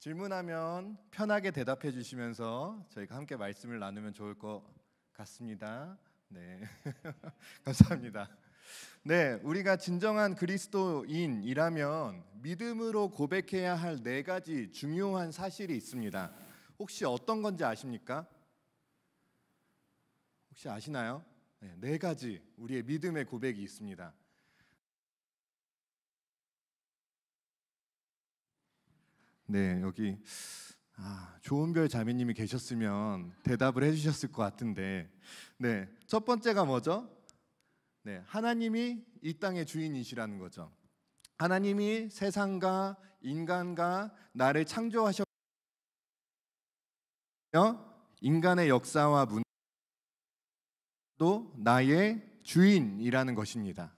질문하면 편하게 대답해 주시면서 저희가 함께 말씀을 나누면 좋을 것 같습니다. 네, 감사합니다. 네, 우리가 진정한 그리스도인이라면 믿음으로 고백해야 할 네 가지 중요한 사실이 있습니다. 혹시 어떤 건지 아십니까? 혹시 아시나요? 네 가지 우리의 믿음의 고백이 있습니다. 네, 여기 좋은별 자매님이 계셨으면 대답을 해주셨을 것 같은데, 네, 첫 번째가 뭐죠? 네, 하나님이 이 땅의 주인이시라는 거죠. 하나님이 세상과 인간과 나를 창조하셨고 인간의 역사와 문화도 나의 주인이라는 것입니다.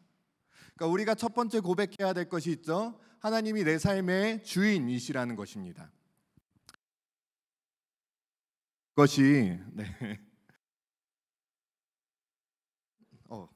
그러니까 우리가 첫 번째 고백해야 될 것이 있죠. 하나님이 내 삶의 주인이시라는 것입니다. 그것이 어,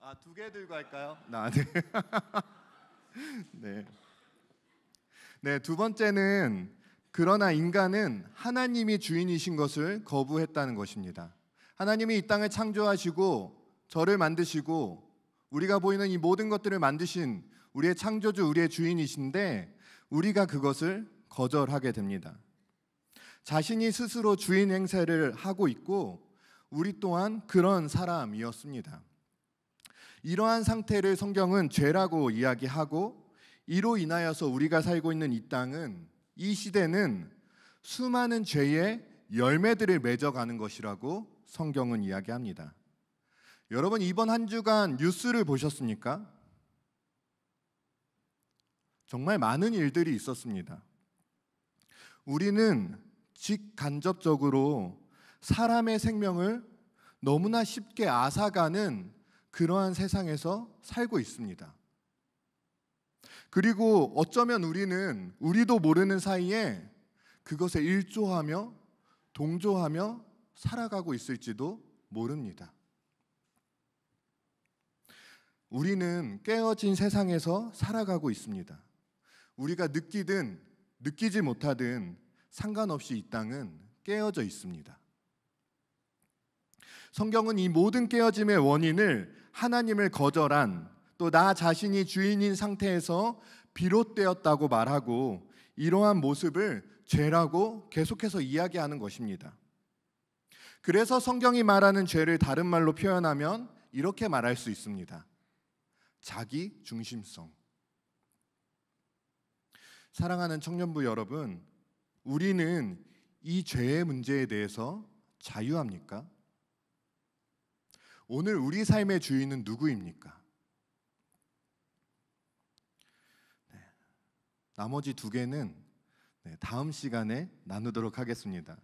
아, 두 개 들고 할까요? 네. 네. 네, 두 번째는 그러나 인간은 하나님이 주인이신 것을 거부했다는 것입니다. 하나님이 이 땅을 창조하시고 저를 만드시고 우리가 보이는 이 모든 것들을 만드신 우리의 창조주, 우리의 주인이신데 우리가 그것을 거절하게 됩니다. 자신이 스스로 주인 행세를 하고 있고 우리 또한 그런 사람이었습니다. 이러한 상태를 성경은 죄라고 이야기하고 이로 인하여서 우리가 살고 있는 이 땅은, 이 시대는 수많은 죄의 열매들을 맺어가는 것이라고 성경은 이야기합니다. 여러분, 이번 한 주간 뉴스를 보셨습니까? 정말 많은 일들이 있었습니다. 우리는 직간접적으로 사람의 생명을 너무나 쉽게 앗아가는 그러한 세상에서 살고 있습니다. 그리고 어쩌면 우리도 모르는 사이에 그것에 일조하며 동조하며 살아가고 있을지도 모릅니다. 우리는 깨어진 세상에서 살아가고 있습니다. 우리가 느끼든 느끼지 못하든 상관없이 이 땅은 깨어져 있습니다. 성경은 이 모든 깨어짐의 원인을 하나님을 거절한, 또 나 자신이 주인인 상태에서 비롯되었다고 말하고 이러한 모습을 죄라고 계속해서 이야기하는 것입니다. 그래서 성경이 말하는 죄를 다른 말로 표현하면 이렇게 말할 수 있습니다. 자기 중심성. 사랑하는 청년부 여러분, 우리는 이 죄의 문제에 대해서 자유합니까? 오늘 우리 삶의 주인은 누구입니까? 나머지 두 개는 다음 시간에 나누도록 하겠습니다.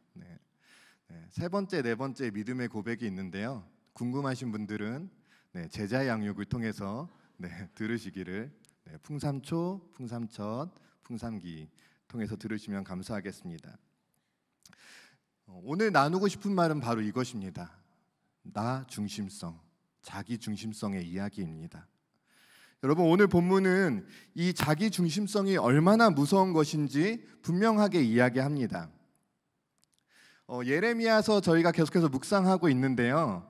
세 번째, 네 번째 믿음의 고백이 있는데요. 궁금하신 분들은 제자 양육을 통해서 들으시기를, 풍삼초, 풍삼첫, 풍삼기 통해서 들으시면 감사하겠습니다. 오늘 나누고 싶은 말은 바로 이것입니다. 나 중심성, 자기 중심성의 이야기입니다. 여러분, 오늘 본문은 이 자기 중심성이 얼마나 무서운 것인지 분명하게 이야기합니다. 예레미야서 저희가 계속해서 묵상하고 있는데요.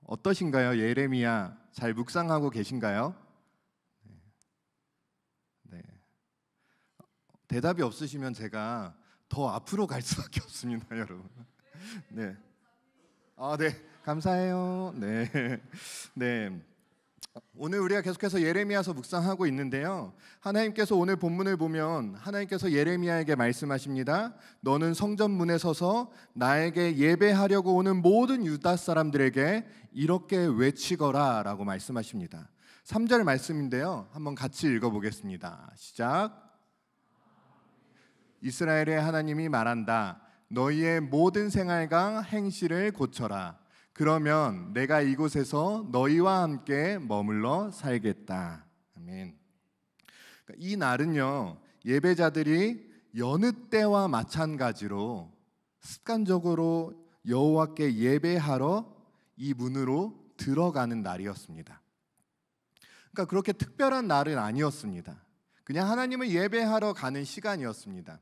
어떠신가요? 예레미야 잘 묵상하고 계신가요? 네. 대답이 없으시면 제가 더 앞으로 갈 수밖에 없습니다, 여러분. 네. 네, 감사해요. 네. 오늘 우리가 계속해서 예레미야서 묵상하고 있는데요. 하나님께서 오늘 본문을 보면 하나님께서 예레미야에게 말씀하십니다. 너는 성전문에 서서 나에게 예배하려고 오는 모든 유다 사람들에게 이렇게 외치거라 라고 말씀하십니다. 3절 말씀인데요. 한번 같이 읽어보겠습니다. 시작. 이스라엘의 하나님이 말한다. 너희의 모든 생활과 행실을 고쳐라. 그러면 내가 이곳에서 너희와 함께 머물러 살겠다. 아멘. 이 날은요, 예배자들이 여느 때와 마찬가지로 습관적으로 여호와께 예배하러 이 문으로 들어가는 날이었습니다. 그러니까 그렇게 특별한 날은 아니었습니다. 그냥 하나님을 예배하러 가는 시간이었습니다.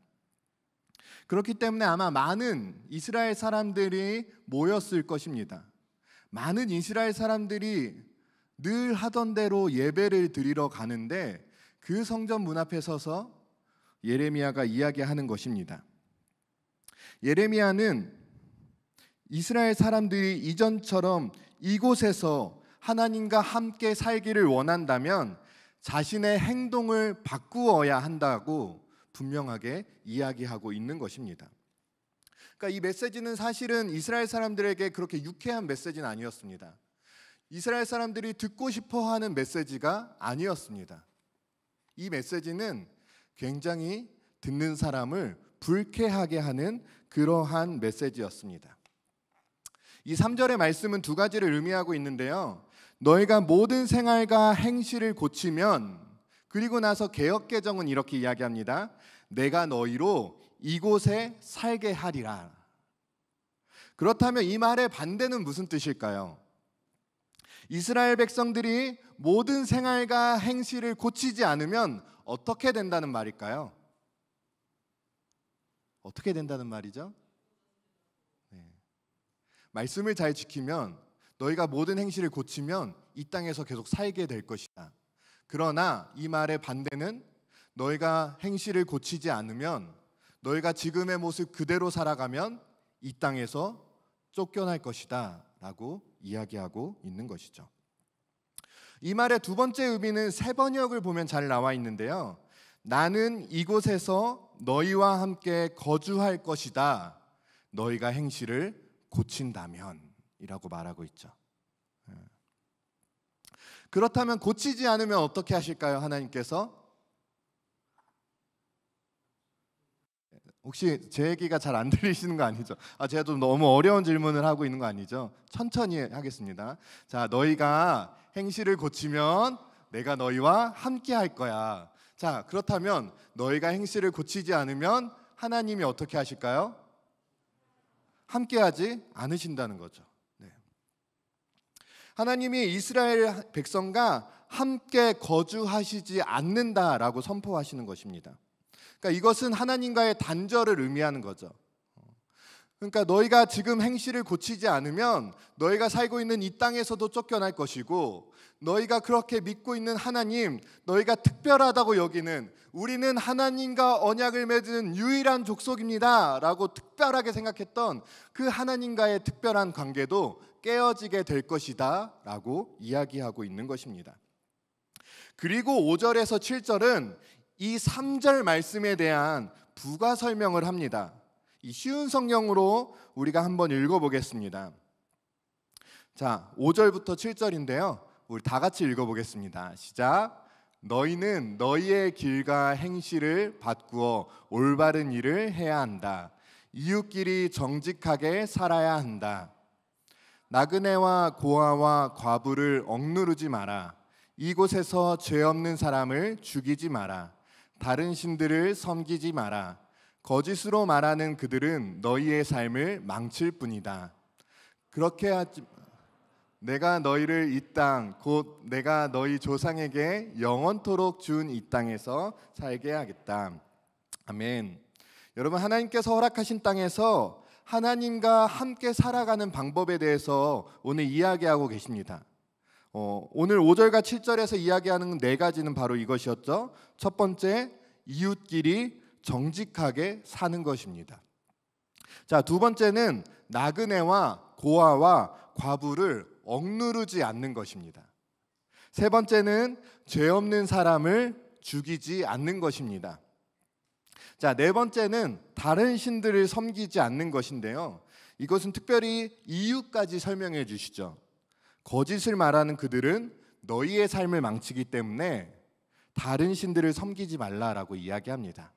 그렇기 때문에 아마 많은 이스라엘 사람들이 모였을 것입니다. 많은 이스라엘 사람들이 늘 하던 대로 예배를 드리러 가는데 그 성전 문 앞에 서서 예레미야가 이야기하는 것입니다. 예레미야는 이스라엘 사람들이 이전처럼 이곳에서 하나님과 함께 살기를 원한다면 자신의 행동을 바꾸어야 한다고 분명하게 이야기하고 있는 것입니다. 그러니까 이 메시지는 사실은 이스라엘 사람들에게 그렇게 유쾌한 메시지는 아니었습니다. 이스라엘 사람들이 듣고 싶어 하는 메시지가 아니었습니다. 이 메시지는 굉장히 듣는 사람을 불쾌하게 하는 그러한 메시지였습니다. 이 3절의 말씀은 두 가지를 의미하고 있는데요. 너희가 모든 생활과 행실을 고치면, 그리고 나서 개역개정은 이렇게 이야기합니다. 내가 너희로 이곳에 살게 하리라. 그렇다면 이 말의 반대는 무슨 뜻일까요? 이스라엘 백성들이 모든 생활과 행실을 고치지 않으면 어떻게 된다는 말일까요? 어떻게 된다는 말이죠? 말씀을 잘 지키면, 너희가 모든 행실을 고치면 이 땅에서 계속 살게 될 것이다. 그러나 이 말의 반대는 너희가 행실을 고치지 않으면, 너희가 지금의 모습 그대로 살아가면 이 땅에서 쫓겨날 것이다 라고 이야기하고 있는 것이죠. 이 말의 두 번째 의미는 새 번역을 보면 잘 나와 있는데요. 나는 이곳에서 너희와 함께 거주할 것이다. 너희가 행실을 고친다면 이라고 말하고 있죠. 그렇다면 고치지 않으면 어떻게 하실까요? 하나님께서? 혹시 제 얘기가 잘 안 들리시는 거 아니죠? 제가 좀 너무 어려운 질문을 하고 있는 거 아니죠? 천천히 하겠습니다. 자, 너희가 행실을 고치면 내가 너희와 함께 할 거야. 자, 그렇다면 너희가 행실을 고치지 않으면 하나님이 어떻게 하실까요? 함께 하지 않으신다는 거죠. 네. 하나님이 이스라엘 백성과 함께 거주하시지 않는다라고 선포하시는 것입니다. 그러니까 이것은 하나님과의 단절을 의미하는 거죠. 그러니까 너희가 지금 행실을 고치지 않으면 너희가 살고 있는 이 땅에서도 쫓겨날 것이고, 너희가 그렇게 믿고 있는 하나님, 너희가 특별하다고 여기는, 우리는 하나님과 언약을 맺은 유일한 족속입니다 라고 특별하게 생각했던 그 하나님과의 특별한 관계도 깨어지게 될 것이다 라고 이야기하고 있는 것입니다. 그리고 5절에서 7절은 이 3절 말씀에 대한 부가 설명을 합니다. 이 쉬운 성경으로 우리가 한번 읽어보겠습니다. 자, 5절부터 7절인데요. 우리 다 같이 읽어보겠습니다. 시작. 너희는 너희의 길과 행실을 바꾸어 올바른 일을 해야 한다. 이웃끼리 정직하게 살아야 한다. 나그네와 고아와 과부를 억누르지 마라. 이곳에서 죄 없는 사람을 죽이지 마라. 다른 신들을 섬기지 마라. 거짓으로 말하는 그들은 너희의 삶을 망칠 뿐이다. 그렇게 하지. 내가 너희를 이 땅, 곧 내가 너희 조상에게 영원토록 준 이 땅에서 살게 하겠다. 아멘. 여러분, 하나님께서 허락하신 땅에서 하나님과 함께 살아가는 방법에 대해서 오늘 이야기하고 계십니다. 오늘 5절과 7절에서 이야기하는 네 가지는 바로 이것이었죠. 첫 번째, 이웃끼리 정직하게 사는 것입니다. 자, 두 번째는 나그네와 고아와 과부를 억누르지 않는 것입니다. 세 번째는 죄 없는 사람을 죽이지 않는 것입니다. 자, 네 번째는 다른 신들을 섬기지 않는 것인데요. 이것은 특별히 이유까지 설명해 주시죠. 거짓을 말하는 그들은 너희의 삶을 망치기 때문에 다른 신들을 섬기지 말라라고 이야기합니다.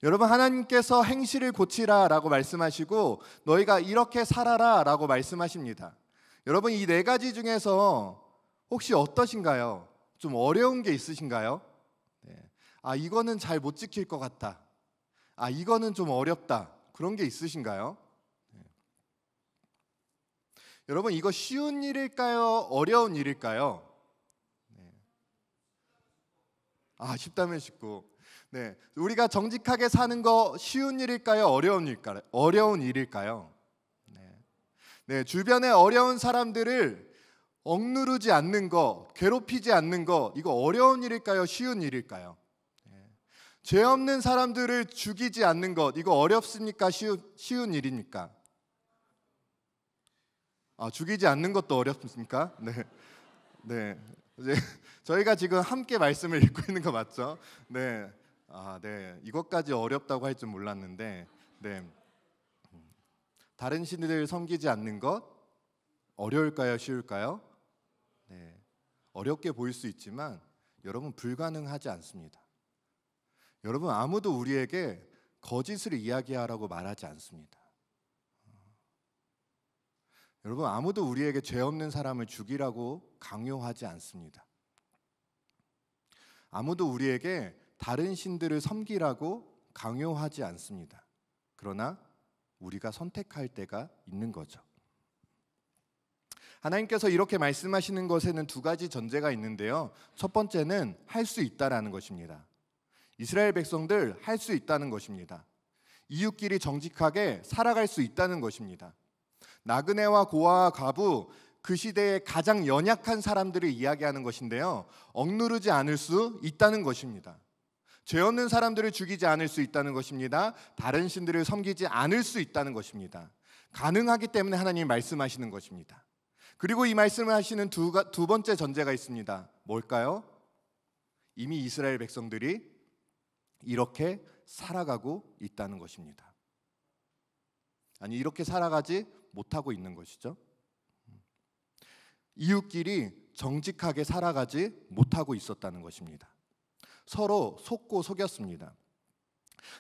여러분, 하나님께서 행실을 고치라라고 말씀하시고 너희가 이렇게 살아라라고 말씀하십니다. 여러분, 이 네 가지 중에서 혹시 어떠신가요? 좀 어려운 게 있으신가요? 네. 이거는 잘 못 지킬 것 같다. 이거는 좀 어렵다. 그런 게 있으신가요? 네. 여러분, 이거 쉬운 일일까요? 어려운 일일까요? 네. 쉽다면 쉽고. 네, 우리가 정직하게 사는 거 쉬운 일일까요? 어려운 일일까요? 네, 주변에 어려운 사람들을 억누르지 않는 거, 괴롭히지 않는 거, 이거 어려운 일일까요? 쉬운 일일까요? 죄 없는 사람들을 죽이지 않는 것, 이거 어렵습니까? 쉬운 일입니까? 죽이지 않는 것도 어렵습니까? 네, 네. 이제 저희가 지금 함께 말씀을 읽고 있는 거 맞죠? 네, 네. 이것까지 어렵다고 할 줄 몰랐는데, 네. 다른 신들을 섬기지 않는 것 어려울까요? 쉬울까요? 네, 어렵게 보일 수 있지만 여러분, 불가능하지 않습니다. 여러분, 아무도 우리에게 거짓을 이야기하라고 말하지 않습니다. 여러분, 아무도 우리에게 죄 없는 사람을 죽이라고 강요하지 않습니다. 아무도 우리에게 다른 신들을 섬기라고 강요하지 않습니다. 그러나 우리가 선택할 때가 있는 거죠. 하나님께서 이렇게 말씀하시는 것에는 두 가지 전제가 있는데요. 첫 번째는 할 수 있다라는 것입니다. 이스라엘 백성들 할 수 있다는 것입니다. 이웃끼리 정직하게 살아갈 수 있다는 것입니다. 나그네와 고아와 과부, 그 시대의 가장 연약한 사람들을 이야기하는 것인데요. 억누르지 않을 수 있다는 것입니다. 죄 없는 사람들을 죽이지 않을 수 있다는 것입니다. 다른 신들을 섬기지 않을 수 있다는 것입니다. 가능하기 때문에 하나님이 말씀하시는 것입니다. 그리고 이 말씀을 하시는 두 번째 전제가 있습니다. 뭘까요? 이미 이스라엘 백성들이 이렇게 살아가고 있다는 것입니다. 이렇게 살아가지 못하고 있는 것이죠. 이웃끼리 정직하게 살아가지 못하고 있었다는 것입니다. 서로 속고 속였습니다.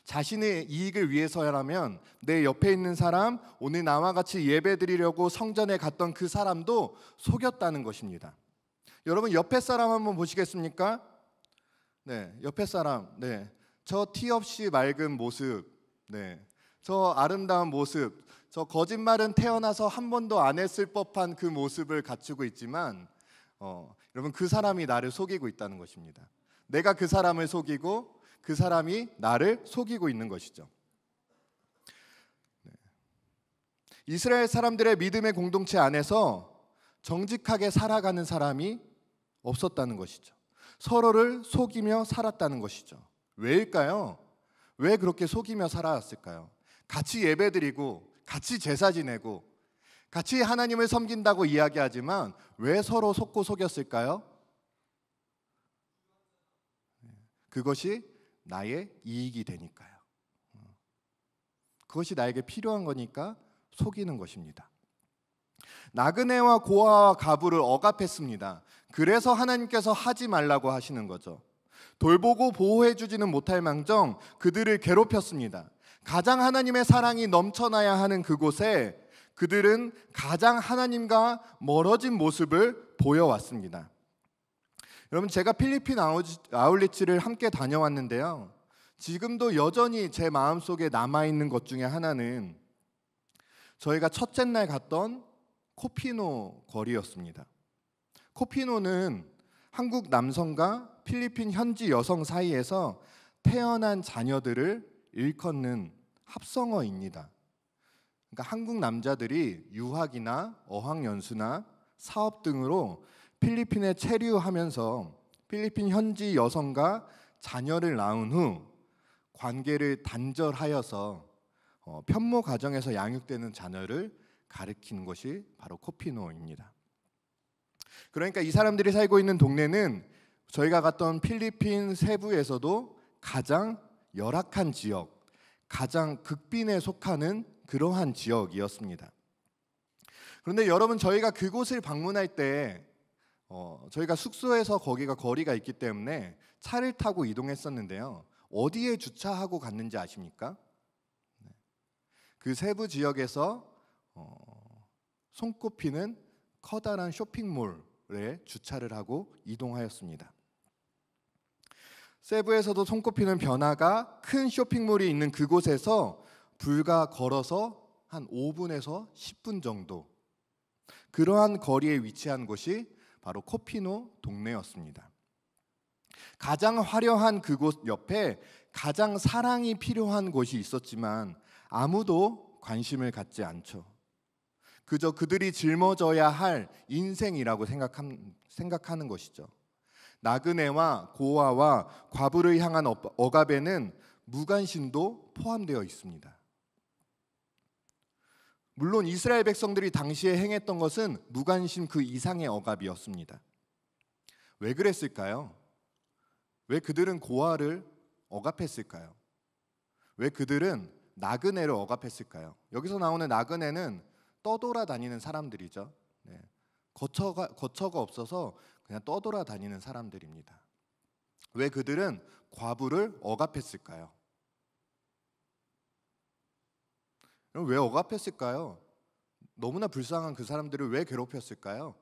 자신의 이익을 위해서라면 내 옆에 있는 사람, 오늘 나와 같이 예배드리려고 성전에 갔던 그 사람도 속였다는 것입니다. 여러분, 옆에 사람 한번 보시겠습니까? 네, 옆에 사람. 네, 저 티 없이 맑은 모습, 네, 저 아름다운 모습, 저 거짓말은 태어나서 한 번도 안 했을 법한 그 모습을 갖추고 있지만 여러분, 그 사람이 나를 속이고 있다는 것입니다. 내가 그 사람을 속이고 그 사람이 나를 속이고 있는 것이죠. 네. 이스라엘 사람들의 믿음의 공동체 안에서 정직하게 살아가는 사람이 없었다는 것이죠. 서로를 속이며 살았다는 것이죠. 왜일까요? 왜 그렇게 속이며 살아왔을까요? 같이 예배드리고 같이 제사 지내고 같이 하나님을 섬긴다고 이야기하지만 왜 서로 속고 속였을까요? 그것이 나의 이익이 되니까요. 그것이 나에게 필요한 거니까 속이는 것입니다. 나그네와 고아와 과부를 억압했습니다. 그래서 하나님께서 하지 말라고 하시는 거죠. 돌보고 보호해 주지는 못할 망정 그들을 괴롭혔습니다. 가장 하나님의 사랑이 넘쳐나야 하는 그곳에 그들은 가장 하나님과 멀어진 모습을 보여왔습니다. 여러분, 제가 필리핀 아울리치를 함께 다녀왔는데요. 지금도 여전히 제 마음속에 남아있는 것 중에 하나는 저희가 첫째 날 갔던 코피노 거리였습니다. 코피노는 한국 남성과 필리핀 현지 여성 사이에서 태어난 자녀들을 일컫는 합성어입니다. 그러니까 한국 남자들이 유학이나 어학연수나 사업 등으로 필리핀에 체류하면서 필리핀 현지 여성과 자녀를 낳은 후 관계를 단절하여서 편모 가정에서 양육되는 자녀를 가리키는 것이 바로 코피노입니다. 그러니까 이 사람들이 살고 있는 동네는 저희가 갔던 필리핀 세부에서도 가장 열악한 지역, 가장 극빈에 속하는 그러한 지역이었습니다. 그런데 여러분, 저희가 그곳을 방문할 때 저희가 숙소에서 거기가 거리가 있기 때문에 차를 타고 이동했었는데요. 어디에 주차하고 갔는지 아십니까? 그 세부 지역에서 손꼽히는 커다란 쇼핑몰에 주차를 하고 이동하였습니다. 세부에서도 손꼽히는 변화가 큰 쇼핑몰이 있는 그곳에서 불과 걸어서 한 5분에서 10분 정도, 그러한 거리에 위치한 곳이 바로 코피노 동네였습니다. 가장 화려한 그곳 옆에 가장 사랑이 필요한 곳이 있었지만 아무도 관심을 갖지 않죠. 그저 그들이 짊어져야 할 인생이라고 생각하는 것이죠. 나그네와 고아와 과부를 향한 억압에는 무관심도 포함되어 있습니다. 물론 이스라엘 백성들이 당시에 행했던 것은 무관심 그 이상의 억압이었습니다. 왜 그랬을까요? 왜 그들은 고아를 억압했을까요? 왜 그들은 나그네를 억압했을까요? 여기서 나오는 나그네는 떠돌아다니는 사람들이죠. 거처가 없어서 그냥 떠돌아다니는 사람들입니다. 왜 그들은 과부를 억압했을까요? 왜 억압했을까요? 너무나 불쌍한 그 사람들을 왜 괴롭혔을까요?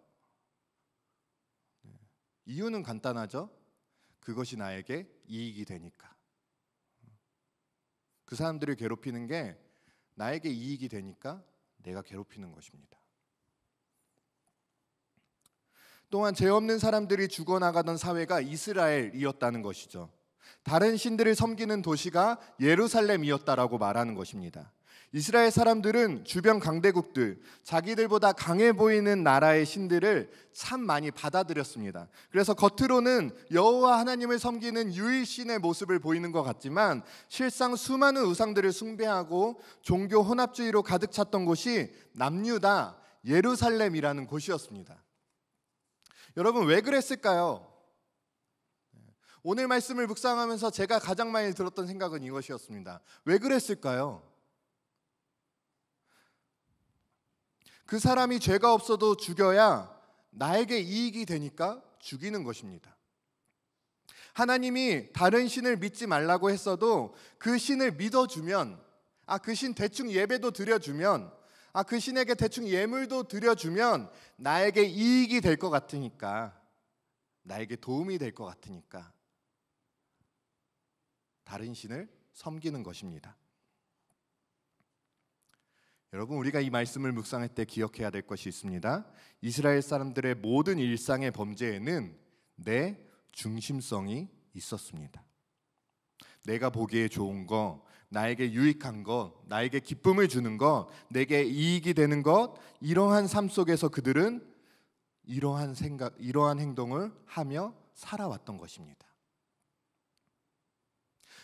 이유는 간단하죠. 그것이 나에게 이익이 되니까. 그 사람들을 괴롭히는 게 나에게 이익이 되니까 내가 괴롭히는 것입니다. 또한 죄 없는 사람들이 죽어나가던 사회가 이스라엘이었다는 것이죠. 다른 신들을 섬기는 도시가 예루살렘이었다라고 말하는 것입니다. 이스라엘 사람들은 주변 강대국들, 자기들보다 강해 보이는 나라의 신들을 참 많이 받아들였습니다. 그래서 겉으로는 여호와 하나님을 섬기는 유일신의 모습을 보이는 것 같지만 실상 수많은 우상들을 숭배하고 종교 혼합주의로 가득 찼던 곳이 남유다 예루살렘이라는 곳이었습니다. 여러분, 왜 그랬을까요? 오늘 말씀을 묵상하면서 제가 가장 많이 들었던 생각은 이것이었습니다. 왜 그랬을까요? 그 사람이 죄가 없어도 죽여야 나에게 이익이 되니까 죽이는 것입니다. 하나님이 다른 신을 믿지 말라고 했어도 그 신을 믿어주면, 그 신 대충 예배도 드려주면, 그 신에게 대충 예물도 드려주면 나에게 이익이 될 것 같으니까, 나에게 도움이 될 것 같으니까 다른 신을 섬기는 것입니다. 여러분, 우리가 이 말씀을 묵상할 때 기억해야 될 것이 있습니다. 이스라엘 사람들의 모든 일상의 범죄에는 내 중심성이 있었습니다. 내가 보기에 좋은 거, 나에게 유익한 것, 나에게 기쁨을 주는 것, 내게 이익이 되는 것, 이러한 삶 속에서 그들은 이러한 행동을 하며 살아왔던 것입니다.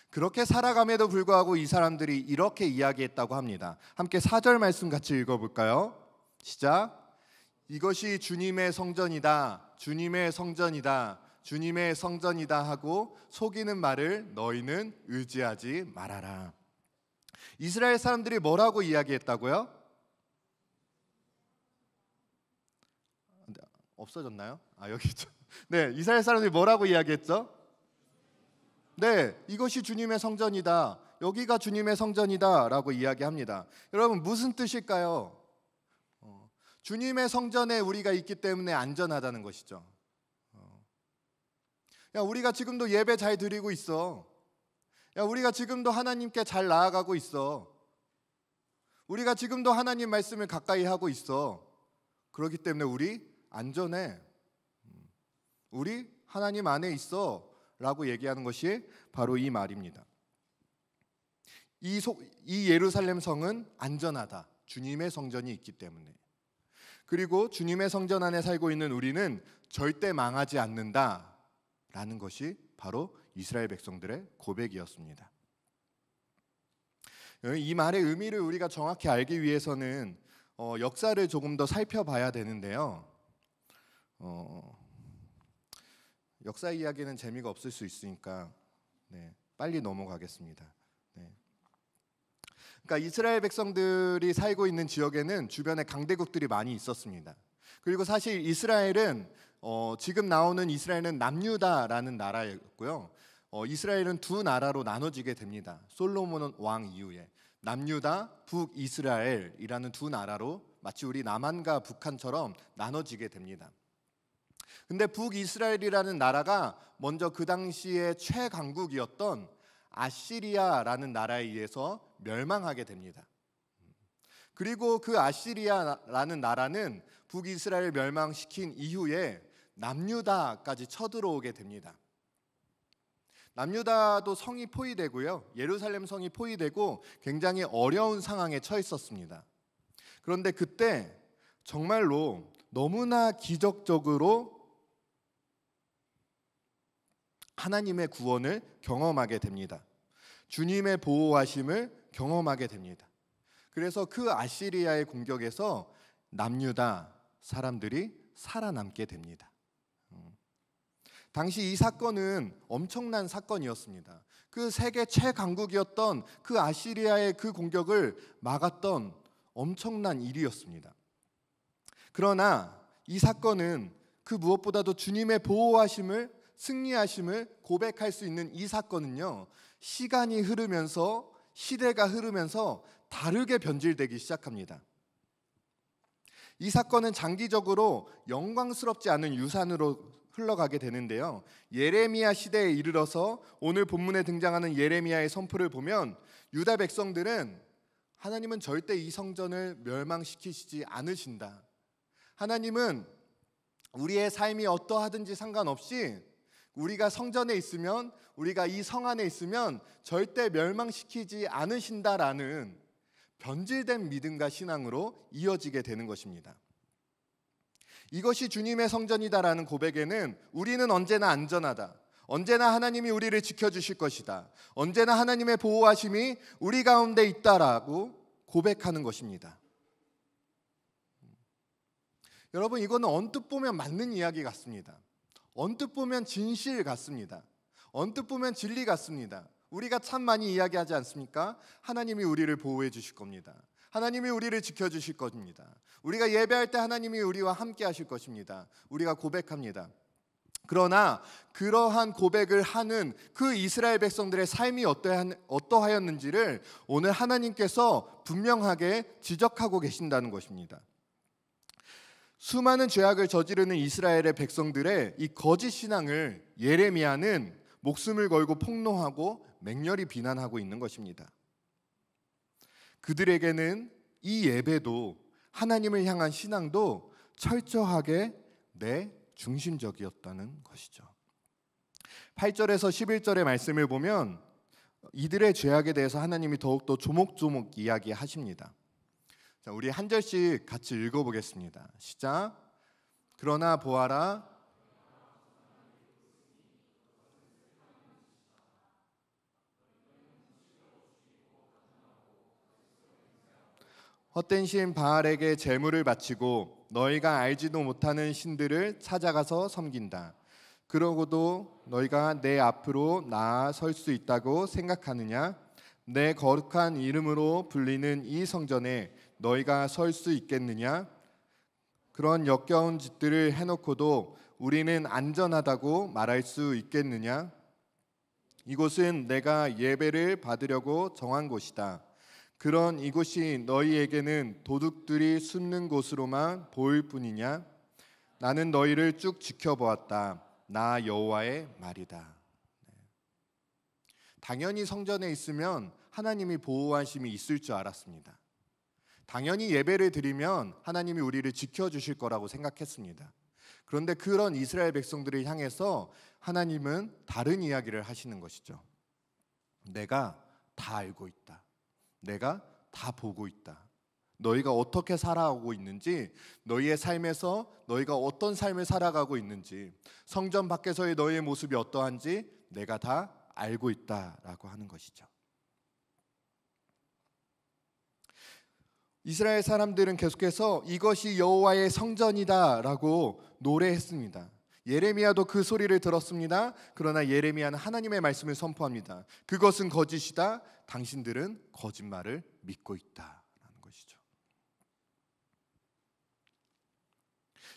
그렇게 살아감에도 불구하고 이 사람들이 이렇게 이야기했다고 합니다. 함께 4절 말씀 같이 읽어볼까요? 시작. 이것이 주님의 성전이다, 주님의 성전이다, 주님의 성전이다 하고 속이는 말을 너희는 의지하지 말아라. 이스라엘 사람들이 뭐라고 이야기했다고요? 없어졌나요? 여기 있죠. 네, 이스라엘 사람들이 뭐라고 이야기했죠? 네, 이것이 주님의 성전이다, 여기가 주님의 성전이다 라고 이야기합니다. 여러분, 무슨 뜻일까요? 주님의 성전에 우리가 있기 때문에 안전하다는 것이죠. 야, 우리가 지금도 예배 잘 드리고 있어. 야, 우리가 지금도 하나님께 잘 나아가고 있어. 우리가 지금도 하나님 말씀을 가까이 하고 있어. 그렇기 때문에 우리 안전해. 우리 하나님 안에 있어 라고 얘기하는 것이 바로 이 말입니다. 이 예루살렘 성은 안전하다, 주님의 성전이 있기 때문에. 그리고 주님의 성전 안에 살고 있는 우리는 절대 망하지 않는다 라는 것이 바로 이스라엘 백성들의 고백이었습니다. 이 말의 의미를 우리가 정확히 알기 위해서는 역사를 조금 더 살펴봐야 되는데요. 역사 이야기는 재미가 없을 수 있으니까 빨리 넘어가겠습니다. 그러니까 이스라엘 백성들이 살고 있는 지역에는 주변에 강대국들이 많이 있었습니다. 그리고 사실 이스라엘은 지금 나오는 이스라엘은 남유다라는 나라였고요. 이스라엘은 두 나라로 나눠지게 됩니다. 솔로몬 왕 이후에 남유다, 북이스라엘이라는 두 나라로 마치 우리 남한과 북한처럼 나눠지게 됩니다. 근데 북이스라엘이라는 나라가 먼저 그 당시에 최강국이었던 아시리아라는 나라에 의해서 멸망하게 됩니다. 그리고 그 아시리아라는 나라는 북이스라엘 멸망시킨 이후에 남유다까지 쳐들어오게 됩니다. 남유다도 성이 포위되고요, 예루살렘 성이 포위되고 굉장히 어려운 상황에 처했었습니다. 그런데 그때 정말로 너무나 기적적으로 하나님의 구원을 경험하게 됩니다. 주님의 보호하심을 경험하게 됩니다. 그래서 그 아시리아의 공격에서 남유다 사람들이 살아남게 됩니다. 당시 이 사건은 엄청난 사건이었습니다. 그 세계 최강국이었던 그 아시리아의 그 공격을 막았던 엄청난 일이었습니다. 그러나 이 사건은 그 무엇보다도 주님의 보호하심을, 승리하심을 고백할 수 있는 이 사건은요, 시간이 흐르면서, 시대가 흐르면서 다르게 변질되기 시작합니다. 이 사건은 장기적으로 영광스럽지 않은 유산으로 흘러가게 되는데요, 예레미야 시대에 이르러서 오늘 본문에 등장하는 예레미야의 선포를 보면 유다 백성들은 하나님은 절대 이 성전을 멸망시키시지 않으신다, 하나님은 우리의 삶이 어떠하든지 상관없이 우리가 성전에 있으면, 우리가 이 성 안에 있으면 절대 멸망시키지 않으신다라는 변질된 믿음과 신앙으로 이어지게 되는 것입니다. 이것이 주님의 성전이다라는 고백에는 우리는 언제나 안전하다, 언제나 하나님이 우리를 지켜주실 것이다, 언제나 하나님의 보호하심이 우리 가운데 있다라고 고백하는 것입니다. 여러분, 이거는 언뜻 보면 맞는 이야기 같습니다. 언뜻 보면 진실 같습니다. 언뜻 보면 진리 같습니다. 우리가 참 많이 이야기하지 않습니까? 하나님이 우리를 보호해 주실 겁니다. 하나님이 우리를 지켜주실 것입니다. 우리가 예배할 때 하나님이 우리와 함께 하실 것입니다. 우리가 고백합니다. 그러나 그러한 고백을 하는 그 이스라엘 백성들의 삶이 어떠하였는지를 오늘 하나님께서 분명하게 지적하고 계신다는 것입니다. 수많은 죄악을 저지르는 이스라엘의 백성들의 이 거짓 신앙을 예레미야는 목숨을 걸고 폭로하고 맹렬히 비난하고 있는 것입니다. 그들에게는 이 예배도 하나님을 향한 신앙도 철저하게 내 중심적이었다는 것이죠. 8절에서 11절의 말씀을 보면 이들의 죄악에 대해서 하나님이 더욱더 조목조목 이야기하십니다. 자, 우리 한 절씩 같이 읽어보겠습니다. 시작. 그러나 보아라, 헛된 신 바알에게 제물을 바치고 너희가 알지도 못하는 신들을 찾아가서 섬긴다. 그러고도 너희가 내 앞으로 나아설 수 있다고 생각하느냐? 내 거룩한 이름으로 불리는 이 성전에 너희가 설 수 있겠느냐? 그런 역겨운 짓들을 해놓고도 우리는 안전하다고 말할 수 있겠느냐? 이곳은 내가 예배를 받으려고 정한 곳이다. 그런 이곳이 너희에게는 도둑들이 숨는 곳으로만 보일 뿐이냐? 나는 너희를 쭉 지켜보았다. 나 여호와의 말이다. 당연히 성전에 있으면 하나님이 보호하심이 있을 줄 알았습니다. 당연히 예배를 드리면 하나님이 우리를 지켜주실 거라고 생각했습니다. 그런데 그런 이스라엘 백성들을 향해서 하나님은 다른 이야기를 하시는 것이죠. 내가 다 알고 있다. 내가 다 보고 있다. 너희가 어떻게 살아가고 있는지, 너희의 삶에서 너희가 어떤 삶을 살아가고 있는지, 성전 밖에서의 너희의 모습이 어떠한지 내가 다 알고 있다라고 하는 것이죠. 이스라엘 사람들은 계속해서 이것이 여호와의 성전이다라고 노래했습니다. 예레미야도 그 소리를 들었습니다. 그러나 예레미야는 하나님의 말씀을 선포합니다. 그것은 거짓이다. 당신들은 거짓말을 믿고 있다라는 것이죠.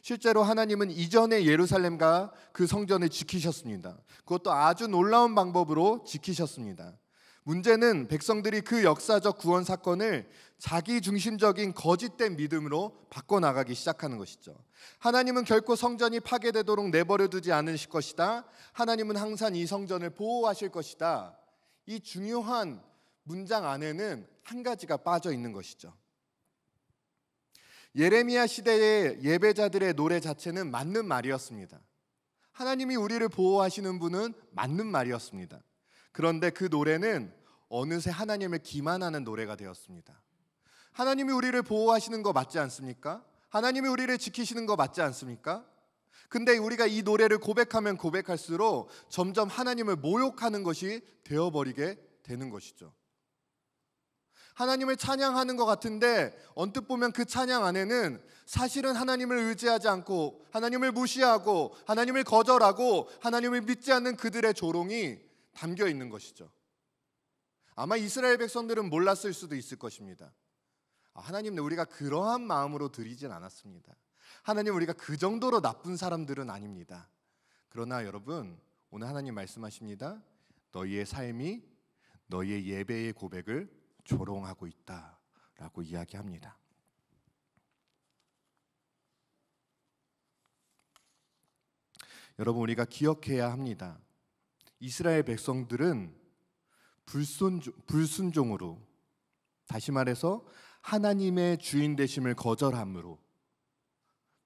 실제로 하나님은 이전의 예루살렘과 그 성전을 지키셨습니다. 그것도 아주 놀라운 방법으로 지키셨습니다. 문제는 백성들이 그 역사적 구원 사건을 자기 중심적인 거짓된 믿음으로 바꿔나가기 시작하는 것이죠. 하나님은 결코 성전이 파괴되도록 내버려 두지 않으실 것이다. 하나님은 항상 이 성전을 보호하실 것이다. 이 중요한 문장 안에는 한 가지가 빠져 있는 것이죠. 예레미야 시대의 예배자들의 노래 자체는 맞는 말이었습니다. 하나님이 우리를 보호하시는 분은 맞는 말이었습니다. 그런데 그 노래는 어느새 하나님을 기만하는 노래가 되었습니다. 하나님이 우리를 보호하시는 거 맞지 않습니까? 하나님이 우리를 지키시는 거 맞지 않습니까? 근데 우리가 이 노래를 고백하면 고백할수록 점점 하나님을 모욕하는 것이 되어버리게 되는 것이죠. 하나님을 찬양하는 것 같은데 언뜻 보면 그 찬양 안에는 사실은 하나님을 의지하지 않고 하나님을 무시하고 하나님을 거절하고 하나님을 믿지 않는 그들의 조롱이 담겨 있는 것이죠. 아마 이스라엘 백성들은 몰랐을 수도 있을 것입니다. 하나님, 우리가 그러한 마음으로 드리진 않았습니다. 하나님, 우리가 그 정도로 나쁜 사람들은 아닙니다. 그러나 여러분, 오늘 하나님 말씀하십니다. 너희의 삶이 너희의 예배의 고백을 조롱하고 있다라고 이야기합니다. 여러분, 우리가 기억해야 합니다. 이스라엘 백성들은 불순종으로, 다시 말해서 하나님의 주인 되심을 거절함으로,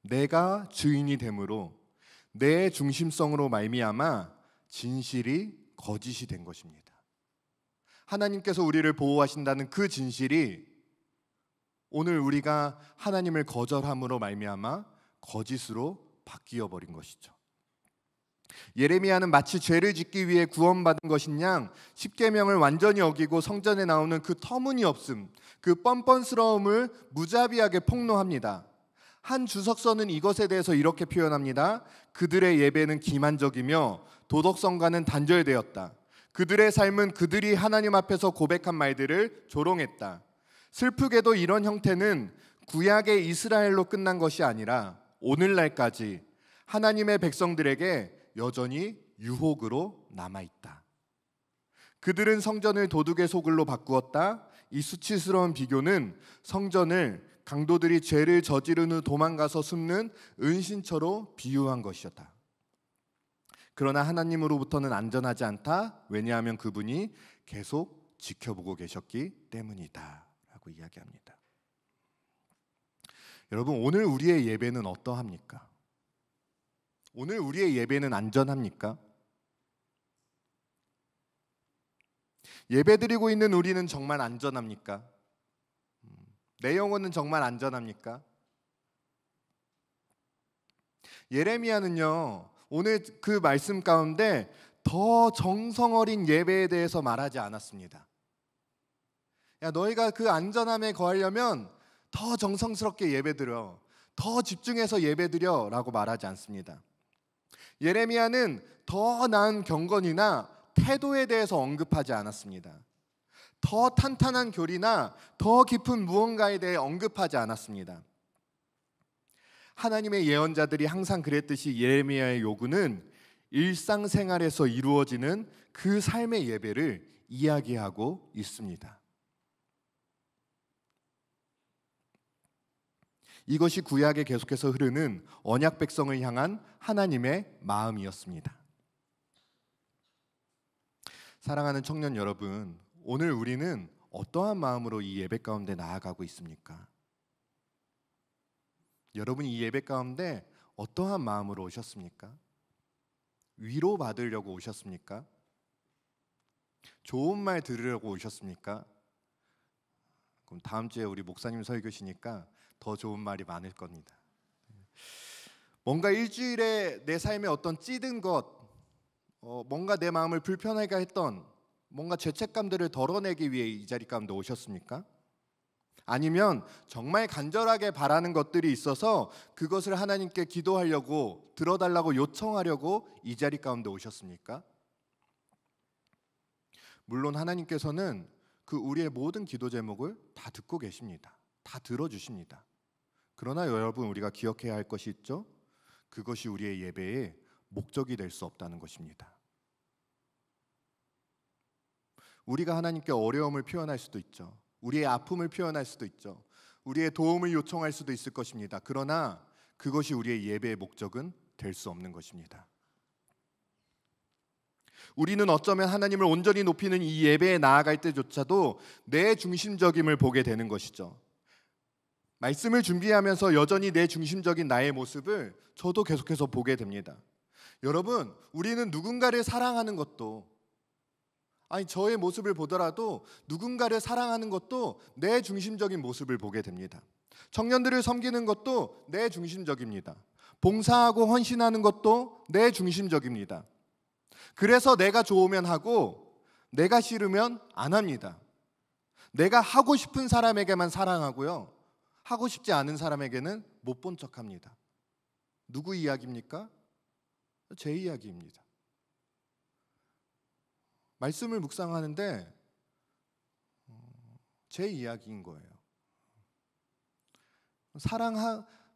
내가 주인이 됨으로 내 중심성으로 말미암아 진실이 거짓이 된 것입니다. 하나님께서 우리를 보호하신다는 그 진실이 오늘 우리가 하나님을 거절함으로 말미암아 거짓으로 바뀌어 버린 것이죠. 예레미야는 마치 죄를 짓기 위해 구원받은 것인 양 십계명을 완전히 어기고 성전에 나오는 그 터무니없음, 그 뻔뻔스러움을 무자비하게 폭로합니다. 한 주석서는 이것에 대해서 이렇게 표현합니다. 그들의 예배는 기만적이며 도덕성과는 단절되었다. 그들의 삶은 그들이 하나님 앞에서 고백한 말들을 조롱했다. 슬프게도 이런 형태는 구약의 이스라엘로 끝난 것이 아니라 오늘날까지 하나님의 백성들에게 여전히 유혹으로 남아있다. 그들은 성전을 도둑의 소굴로 바꾸었다. 이 수치스러운 비교는 성전을 강도들이 죄를 저지른 후 도망가서 숨는 은신처로 비유한 것이었다. 그러나 하나님으로부터는 안전하지 않다. 왜냐하면 그분이 계속 지켜보고 계셨기 때문이다 라고 이야기합니다. 여러분, 오늘 우리의 예배는 어떠합니까? 오늘 우리의 예배는 안전합니까? 예배드리고 있는 우리는 정말 안전합니까? 내 영혼은 정말 안전합니까? 예레미야는요, 오늘 그 말씀 가운데 더 정성 어린 예배에 대해서 말하지 않았습니다. 야, 너희가 그 안전함에 거하려면 더 정성스럽게 예배드려, 더 집중해서 예배드려 라고 말하지 않습니다. 예레미야는 더 나은 경건이나 태도에 대해서 언급하지 않았습니다. 더 탄탄한 교리나 더 깊은 무언가에 대해 언급하지 않았습니다. 하나님의 예언자들이 항상 그랬듯이 예레미야의 요구는 일상생활에서 이루어지는 그 삶의 예배를 이야기하고 있습니다. 이것이 구약에 계속해서 흐르는 언약 백성을 향한 하나님의 마음이었습니다. 사랑하는 청년 여러분, 오늘 우리는 어떠한 마음으로 이 예배 가운데 나아가고 있습니까? 여러분이 이 예배 가운데 어떠한 마음으로 오셨습니까? 위로받으려고 오셨습니까? 좋은 말 들으려고 오셨습니까? 그럼 다음 주에 우리 목사님 설교시니까 더 좋은 말이 많을 겁니다. 뭔가 일주일에 내 삶에 어떤 찌든 것, 뭔가 내 마음을 불편하게 했던 뭔가 죄책감들을 덜어내기 위해 이 자리 가운데 오셨습니까? 아니면 정말 간절하게 바라는 것들이 있어서 그것을 하나님께 기도하려고, 들어달라고 요청하려고 이 자리 가운데 오셨습니까? 물론 하나님께서는 그 우리의 모든 기도 제목을 다 듣고 계십니다. 다 들어주십니다. 그러나 여러분, 우리가 기억해야 할 것이 있죠. 그것이 우리의 예배의 목적이 될 수 없다는 것입니다. 우리가 하나님께 어려움을 표현할 수도 있죠. 우리의 아픔을 표현할 수도 있죠. 우리의 도움을 요청할 수도 있을 것입니다. 그러나 그것이 우리의 예배의 목적은 될 수 없는 것입니다. 우리는 어쩌면 하나님을 온전히 높이는 이 예배에 나아갈 때조차도 내 중심적임을 보게 되는 것이죠. 말씀을 준비하면서 여전히 내 중심적인 나의 모습을 저도 계속해서 보게 됩니다. 여러분, 우리는 누군가를 사랑하는 것도, 저의 모습을 보더라도 누군가를 사랑하는 것도 내 중심적인 모습을 보게 됩니다. 청년들을 섬기는 것도 내 중심적입니다. 봉사하고 헌신하는 것도 내 중심적입니다. 그래서 내가 좋으면 하고 내가 싫으면 안 합니다. 내가 하고 싶은 사람에게만 사랑하고요, 하고 싶지 않은 사람에게는 못 본 척합니다. 누구 이야기입니까? 제 이야기입니다. 말씀을 묵상하는데 제 이야기인 거예요.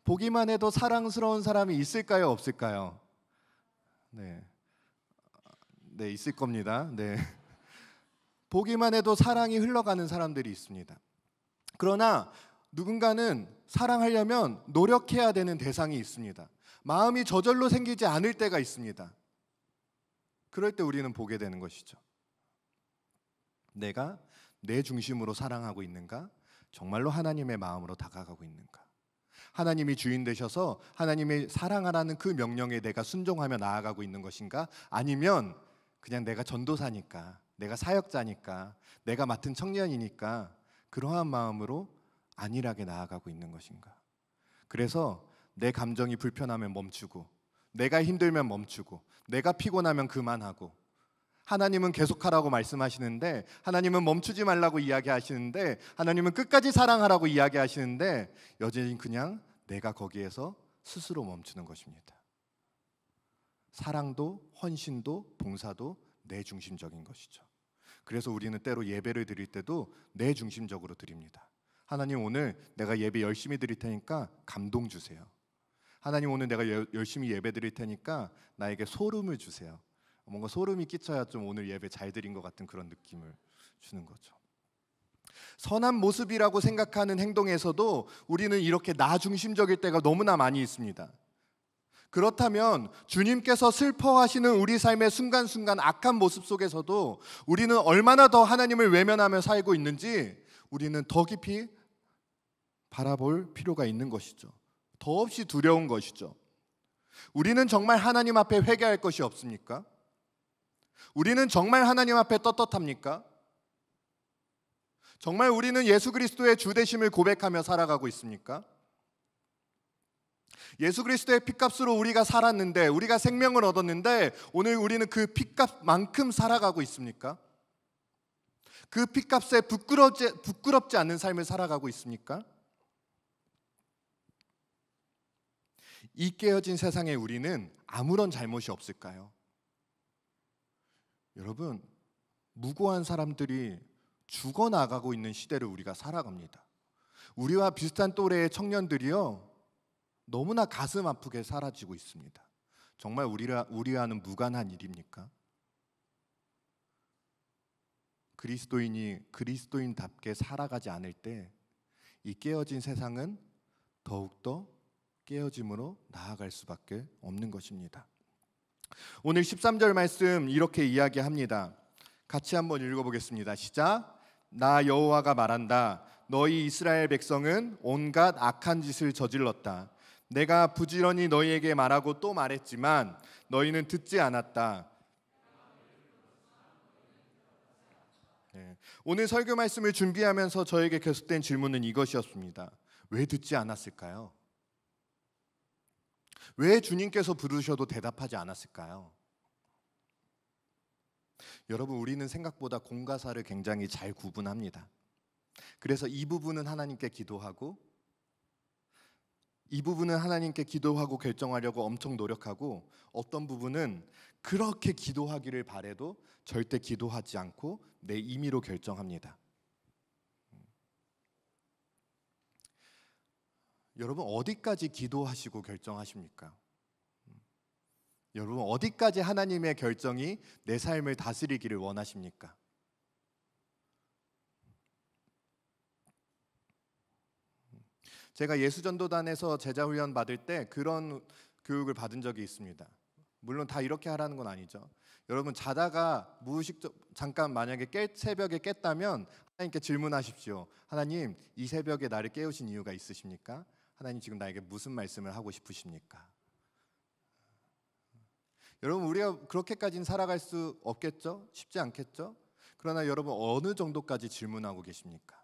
보기만 해도 사랑스러운 사람이 있을까요, 없을까요? 네, 있을 겁니다. 네. 보기만 해도 사랑이 흘러가는 사람들이 있습니다. 그러나 누군가는 사랑하려면 노력해야 되는 대상이 있습니다. 마음이 저절로 생기지 않을 때가 있습니다. 그럴 때 우리는 보게 되는 것이죠. 내가 내 중심으로 사랑하고 있는가? 정말로 하나님의 마음으로 다가가고 있는가? 하나님이 주인 되셔서 하나님의 사랑하라는 그 명령에 내가 순종하며 나아가고 있는 것인가? 아니면 그냥 내가 전도사니까, 내가 사역자니까, 내가 맡은 청년이니까 그러한 마음으로 안일하게 나아가고 있는 것인가? 그래서 내 감정이 불편하면 멈추고, 내가 힘들면 멈추고, 내가 피곤하면 그만하고, 하나님은 계속하라고 말씀하시는데 하나님은 멈추지 말라고 이야기하시는데 하나님은 끝까지 사랑하라고 이야기하시는데 여전히 그냥 내가 거기에서 스스로 멈추는 것입니다. 사랑도 헌신도 봉사도 내 중심적인 것이죠. 그래서 우리는 때로 예배를 드릴 때도 내 중심적으로 드립니다. 하나님, 오늘 내가 예배 열심히 드릴 테니까 감동 주세요. 하나님, 오늘 내가 열심히 예배 드릴 테니까 나에게 소름을 주세요. 뭔가 소름이 끼쳐야 좀 오늘 예배 잘 드린 것 같은 그런 느낌을 주는 거죠. 선한 모습이라고 생각하는 행동에서도 우리는 이렇게 나 중심적일 때가 너무나 많이 있습니다. 그렇다면 주님께서 슬퍼하시는 우리 삶의 순간순간 악한 모습 속에서도 우리는 얼마나 더 하나님을 외면하며 살고 있는지 우리는 더 깊이 바라볼 필요가 있는 것이죠. 더없이 두려운 것이죠. 우리는 정말 하나님 앞에 회개할 것이 없습니까? 우리는 정말 하나님 앞에 떳떳합니까? 정말 우리는 예수 그리스도의 주되심을 고백하며 살아가고 있습니까? 예수 그리스도의 핏값으로 우리가 살았는데, 우리가 생명을 얻었는데 오늘 우리는 그 핏값만큼 살아가고 있습니까? 그 핏값에 부끄럽지 않는 삶을 살아가고 있습니까? 이 깨어진 세상에 우리는 아무런 잘못이 없을까요? 여러분, 무고한 사람들이 죽어나가고 있는 시대를 우리가 살아갑니다. 우리와 비슷한 또래의 청년들이요, 너무나 가슴 아프게 사라지고 있습니다. 정말 우리와는 무관한 일입니까? 그리스도인이 그리스도인답게 살아가지 않을 때 이 깨어진 세상은 더욱더 깨어짐으로 나아갈 수밖에 없는 것입니다. 오늘 13절 말씀 이렇게 이야기합니다. 같이 한번 읽어보겠습니다. 시작. 나 여호와가 말한다. 너희 이스라엘 백성은 온갖 악한 짓을 저질렀다. 내가 부지런히 너희에게 말하고 또 말했지만 너희는 듣지 않았다. 네. 오늘 설교 말씀을 준비하면서 저에게 계속된 질문은 이것이었습니다. 왜 듣지 않았을까요? 왜 주님께서 부르셔도 대답하지 않았을까요? 여러분, 우리는 생각보다 공과 사를 굉장히 잘 구분합니다. 그래서 이 부분은 하나님께 기도하고 결정하려고 엄청 노력하고, 어떤 부분은 그렇게 기도하기를 바래도 절대 기도하지 않고 내 임의로 결정합니다. 여러분 어디까지 기도하시고 결정하십니까? 여러분 어디까지 하나님의 결정이 내 삶을 다스리기를 원하십니까? 제가 예수전도단에서 제자훈련 받을 때 그런 교육을 받은 적이 있습니다. 물론 다 이렇게 하라는 건 아니죠. 여러분 자다가 무의식적 잠깐 만약에 새벽에 깼다면 하나님께 질문하십시오. 하나님, 이 새벽에 나를 깨우신 이유가 있으십니까? 하나님 지금 나에게 무슨 말씀을 하고 싶으십니까? 여러분 우리가 그렇게까지는 살아갈 수 없겠죠? 쉽지 않겠죠? 그러나 여러분 어느 정도까지 질문하고 계십니까?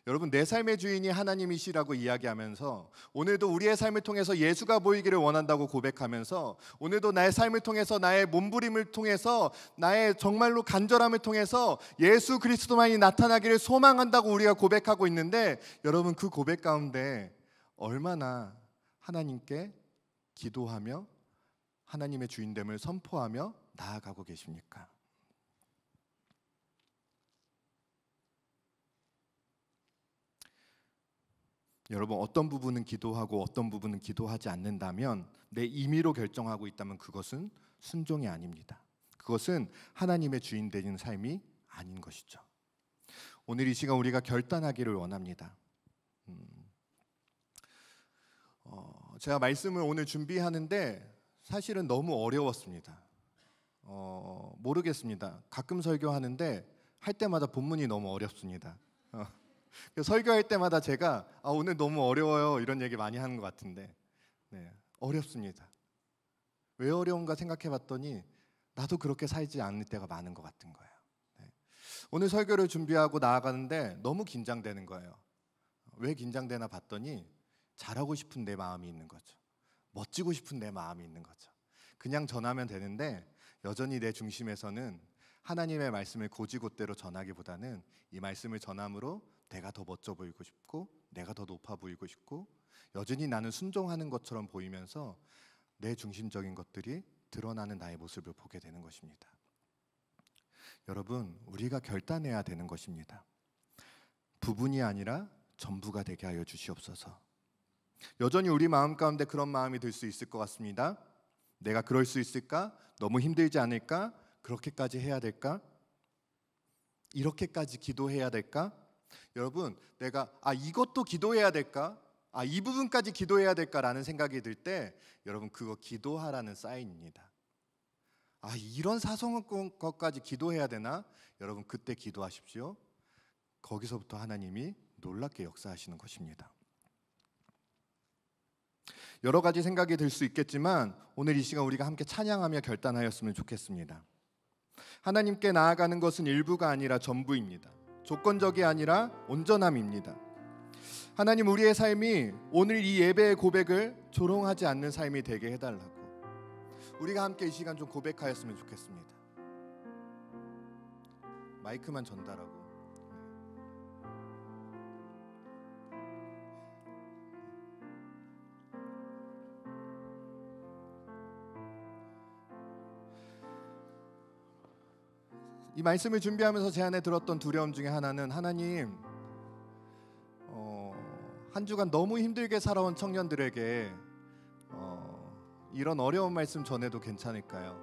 여러분 내 삶의 주인이 하나님이시라고 이야기하면서 오늘도 우리의 삶을 통해서 예수가 보이기를 원한다고 고백하면서 오늘도 나의 삶을 통해서 나의 몸부림을 통해서 나의 정말로 간절함을 통해서 예수 그리스도만이 나타나기를 소망한다고 우리가 고백하고 있는데 여러분 그 고백 가운데 얼마나 하나님께 기도하며 하나님의 주인됨을 선포하며 나아가고 계십니까? 여러분 어떤 부분은 기도하고 어떤 부분은 기도하지 않는다면 내 임의로 결정하고 있다면 그것은 순종이 아닙니다. 그것은 하나님의 주인 되는 삶이 아닌 것이죠. 오늘 이 시간 우리가 결단하기를 원합니다. 제가 말씀을 오늘 준비하는데 사실은 너무 어려웠습니다. 모르겠습니다. 가끔 설교하는데 할 때마다 본문이 너무 어렵습니다. 설교할 때마다 제가 오늘 너무 어려워요 이런 얘기 많이 하는 것 같은데 어렵습니다. 왜 어려운가 생각해 봤더니 나도 그렇게 살지 않을 때가 많은 것 같은 거예요. 오늘 설교를 준비하고 나아가는데 너무 긴장되는 거예요. 왜 긴장되나 봤더니 잘하고 싶은 내 마음이 있는 거죠. 멋지고 싶은 내 마음이 있는 거죠. 그냥 전하면 되는데 여전히 내 중심에서는 하나님의 말씀을 고지곳대로 전하기보다는 이 말씀을 전함으로 내가 더 멋져 보이고 싶고 내가 더 높아 보이고 싶고 여전히 나는 순종하는 것처럼 보이면서 내 중심적인 것들이 드러나는 나의 모습을 보게 되는 것입니다. 여러분 우리가 결단해야 되는 것입니다. 부분이 아니라 전부가 되게 하여 주시옵소서. 여전히 우리 마음 가운데 그런 마음이 들 수 있을 것 같습니다. 내가 그럴 수 있을까? 너무 힘들지 않을까? 그렇게까지 해야 될까? 이렇게까지 기도해야 될까? 여러분 내가 이것도 기도해야 될까? 이 부분까지 기도해야 될까라는 생각이 들 때 여러분 그거 기도하라는 사인입니다. 이런 사소한 것까지 기도해야 되나? 여러분 그때 기도하십시오. 거기서부터 하나님이 놀랍게 역사하시는 것입니다. 여러 가지 생각이 들 수 있겠지만 오늘 이 시간 우리가 함께 찬양하며 결단하였으면 좋겠습니다. 하나님께 나아가는 것은 일부가 아니라 전부입니다. 조건적이 아니라 온전함입니다. 하나님 우리의 삶이 오늘 이 예배의 고백을 조롱하지 않는 삶이 되게 해달라고 우리가 함께 이 시간 좀 고백하였으면 좋겠습니다. 마이크만 전달하고 이 말씀을 준비하면서 제 안에 들었던 두려움 중에 하나는 하나님 한 주간 너무 힘들게 살아온 청년들에게 이런 어려운 말씀 전해도 괜찮을까요?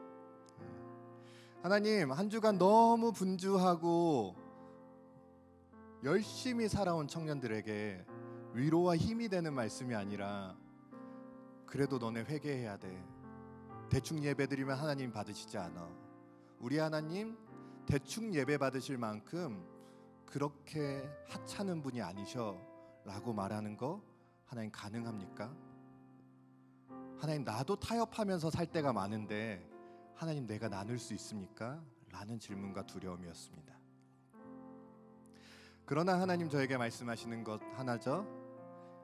하나님 한 주간 너무 분주하고 열심히 살아온 청년들에게 위로와 힘이 되는 말씀이 아니라 그래도 너네 회개해야 돼. 대충 예배드리면 하나님 받으시지 않아. 우리 하나님 대충 예배 받으실 만큼 그렇게 하찮은 분이 아니셔 라고 말하는 거 하나님 가능합니까? 하나님 나도 타협하면서 살 때가 많은데 하나님 내가 나눌 수 있습니까? 라는 질문과 두려움이었습니다. 그러나 하나님 저에게 말씀하시는 것 하나죠.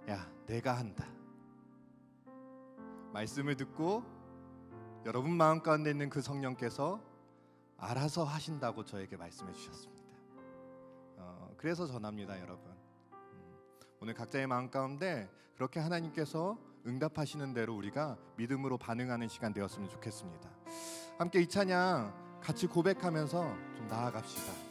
야 내가 한다. 말씀을 듣고 여러분 마음 가운데 있는 그 성령께서 알아서 하신다고 저에게 말씀해 주셨습니다. 그래서 전합니다 여러분. 오늘 각자의 마음 가운데 그렇게 하나님께서 응답하시는 대로 우리가 믿음으로 반응하는 시간 되었으면 좋겠습니다. 함께 이 찬양 같이 고백하면서 좀 나아갑시다.